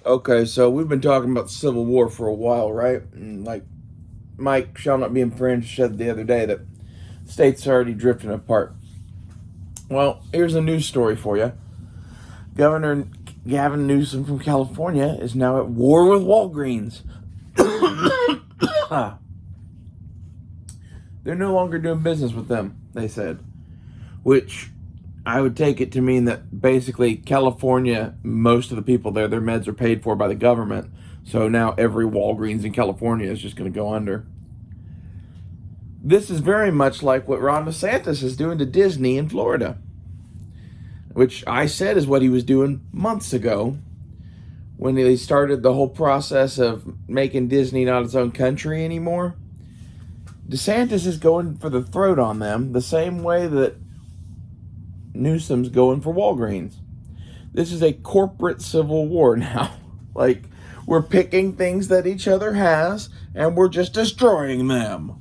Okay, so we've been talking about the Civil War for a while, right? And like Mike shall not be infringed said the other day that states are already drifting apart. Well, here's a news story for you. Governor Gavin Newsom from California is now at war with Walgreens. They're no longer doing business with them, they said. Which I would take it to mean that basically California, most of the people there, their meds are paid for by the government. So now every Walgreens in California is just going to go under. This is very much like what Ron DeSantis is doing to Disney in Florida, which I said is what he was doing months ago when they started the whole process of making Disney not its own country anymore. DeSantis is going for the throat on them the same way that Newsom's going for Walgreens. This is a corporate civil war now. Like, we're picking things that each other has and we're just destroying them.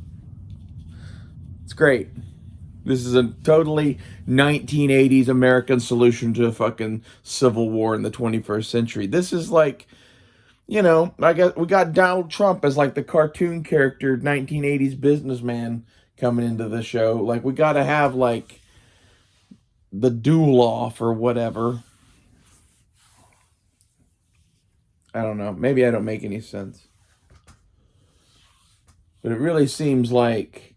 It's great. This is a totally 1980s American solution to a fucking civil war in the 21st century. This is like, I guess we got Donald Trump as like the cartoon character 1980s businessman coming into the show. Like, we got to have like the duel off or whatever. I don't know. Maybe I don't make any sense. But it really seems like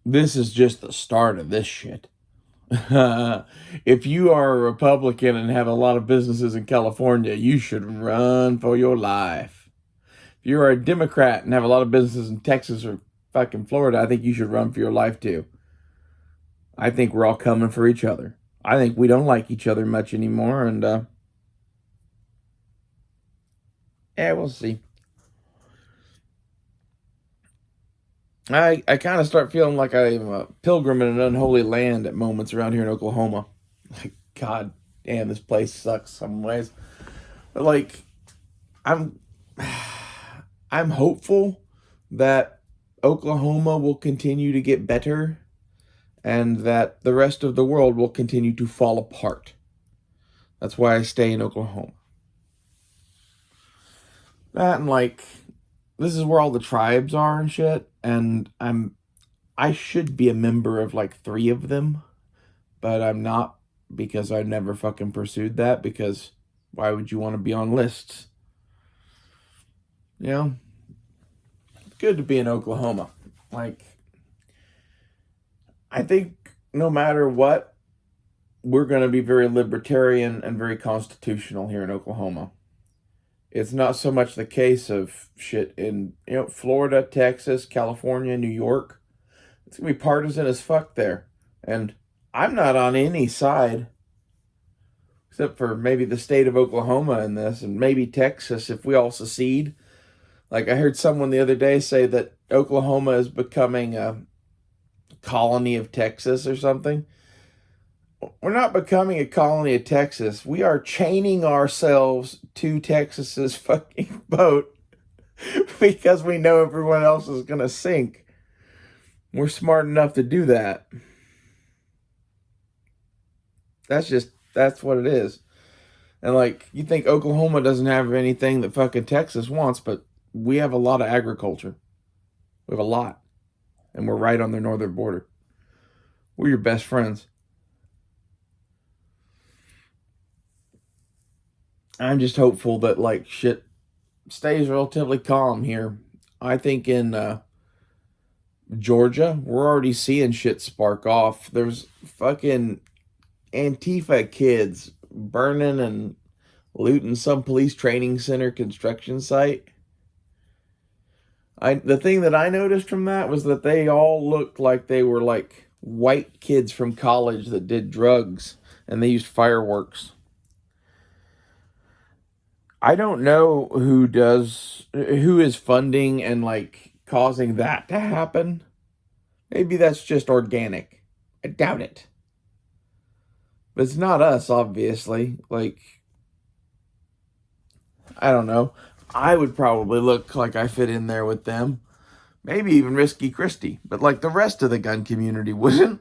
this is just the start of this shit. If you are a Republican and have a lot of businesses in California, you should run for your life. If you are a Democrat and have a lot of businesses in Texas or fucking Florida, I think you should run for your life too. I think we're all coming for each other. I think we don't like each other much anymore, and yeah, we'll see. I kind of start feeling like I'm a pilgrim in an unholy land at moments around here in Oklahoma. Like, God damn, this place sucks some ways. But like, I'm I'm hopeful that Oklahoma will continue to get better and that the rest of the world will continue to fall apart. That's why I stay in Oklahoma. That and like, this is where all the tribes are and shit, and I should be a member of like 3 of them, but I'm not because I never fucking pursued that, because why would you want to be on lists? You know? It's good to be in Oklahoma. Like, I think no matter what, we're going to be very libertarian and very constitutional here in Oklahoma. It's not so much the case of shit in, Florida, Texas, California, New York. It's going to be partisan as fuck there. And I'm not on any side, except for maybe the state of Oklahoma in this, and maybe Texas if we all secede. Like, I heard someone the other day say that Oklahoma is becoming a colony of Texas or something. We're not becoming a colony of Texas. We are chaining ourselves to Texas's fucking boat because we know everyone else is going to sink. We're smart enough to do that. That's what it is. And like, you think Oklahoma doesn't have anything that fucking Texas wants, but we have a lot of agriculture. We have a lot. And we're right on their northern border. We're your best friends. I'm just hopeful that like shit stays relatively calm here. I think in Georgia, we're already seeing shit spark off. There's fucking Antifa kids burning and looting some police training center construction site. The thing that I noticed from that was that they all looked like they were like white kids from college that did drugs and they used fireworks. I don't know who is funding and like causing that to happen. Maybe that's just organic. I doubt it. But it's not us, obviously. Like, I don't know. I would probably look like I fit in there with them. Maybe even Risky Christie. But like the rest of the gun community wouldn't.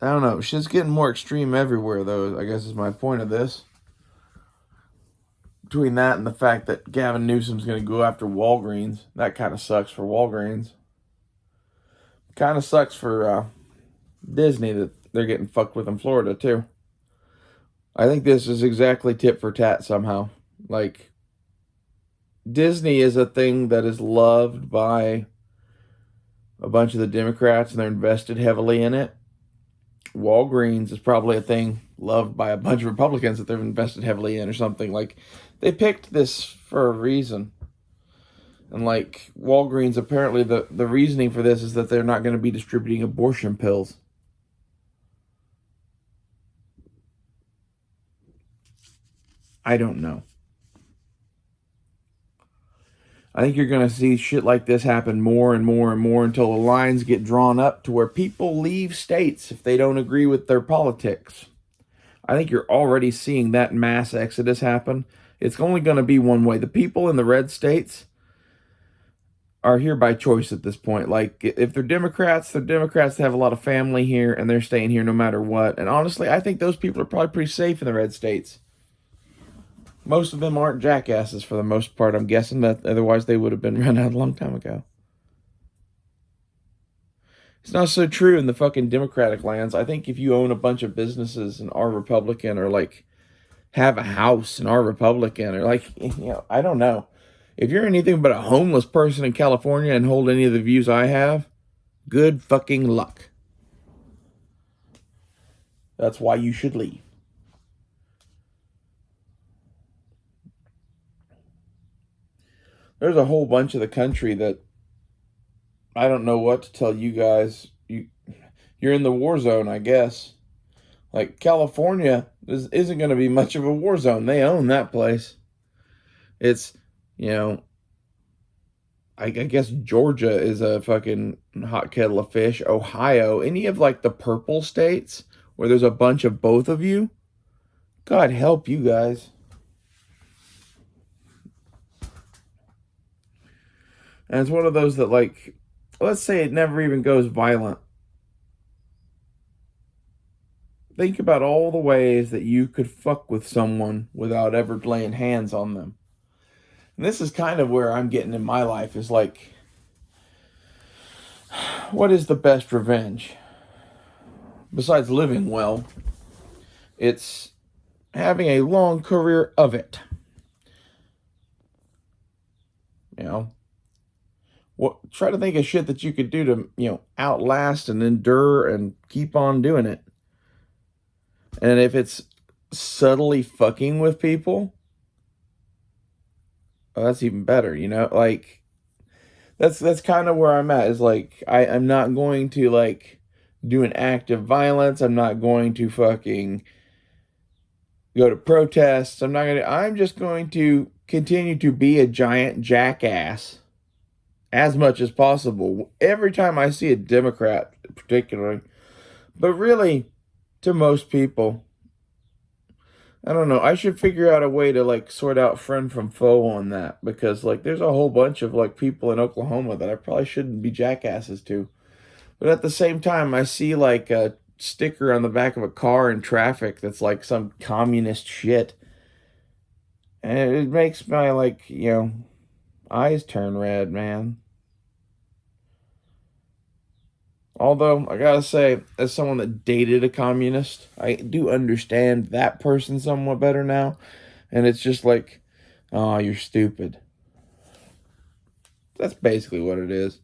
I don't know. Shit's getting more extreme everywhere, though, I guess is my point of this. Between that and the fact that Gavin Newsom's going to go after Walgreens, that kind of sucks for Walgreens. Kind of sucks for Disney that they're getting fucked with in Florida, too. I think this is exactly tit for tat somehow. Like, Disney is a thing that is loved by a bunch of the Democrats and they're invested heavily in it. Walgreens is probably a thing loved by a bunch of Republicans that they've invested heavily in or something. Like, they picked this for a reason. And like Walgreens, apparently the reasoning for this is that they're not going to be distributing abortion pills. I don't know. I think you're going to see shit like this happen more and more and more until the lines get drawn up to where people leave states if they don't agree with their politics. I think you're already seeing that mass exodus happen. It's only going to be one way. The people in the red states are here by choice at this point. Like, if they're Democrats that have a lot of family here and they're staying here no matter what. And honestly, I think those people are probably pretty safe in the red states. Most of them aren't jackasses for the most part. I'm guessing that otherwise they would have been run out a long time ago. It's not so true in the fucking Democratic lands. I think if you own a bunch of businesses and are Republican, or like have a house and are Republican, or like, I don't know. If you're anything but a homeless person in California and hold any of the views I have, good fucking luck. That's why you should leave. There's a whole bunch of the country that I don't know what to tell you guys. You're in the war zone, I guess. Like, California isn't going to be much of a war zone. They own that place. It's, I guess Georgia is a fucking hot kettle of fish. Ohio, any of like the purple states where there's a bunch of both of you, God help you guys. And it's one of those that, like, let's say it never even goes violent. Think about all the ways that you could fuck with someone without ever laying hands on them. And this is kind of where I'm getting in my life, is like, what is the best revenge? Besides living well, it's having a long career of it. Try to think of shit that you could do to, outlast and endure and keep on doing it. And if it's subtly fucking with people, that's even better, like, that's kind of where I'm at, is like, I'm not going to like do an act of violence. I'm not going to fucking go to protests. I'm just going to continue to be a giant jackass as much as possible. Every time I see a Democrat, particularly, but really to most people, I don't know. I should figure out a way to like sort out friend from foe on that, because like there's a whole bunch of like people in Oklahoma that I probably shouldn't be jackasses to. But at the same time, I see like a sticker on the back of a car in traffic that's like some communist shit. And it makes my like, eyes turn red, man. Although, I gotta say, as someone that dated a communist, I do understand that person somewhat better now. And it's just like, oh, you're stupid. That's basically what it is.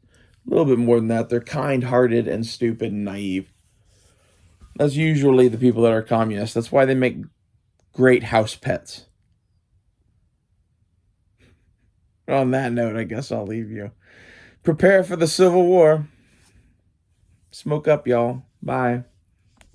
A little bit more than that. They're kind-hearted and stupid and naive. That's usually the people that are communists. That's why they make great house pets. On that note, I guess I'll leave you. Prepare for the Civil War. Smoke up, y'all. Bye.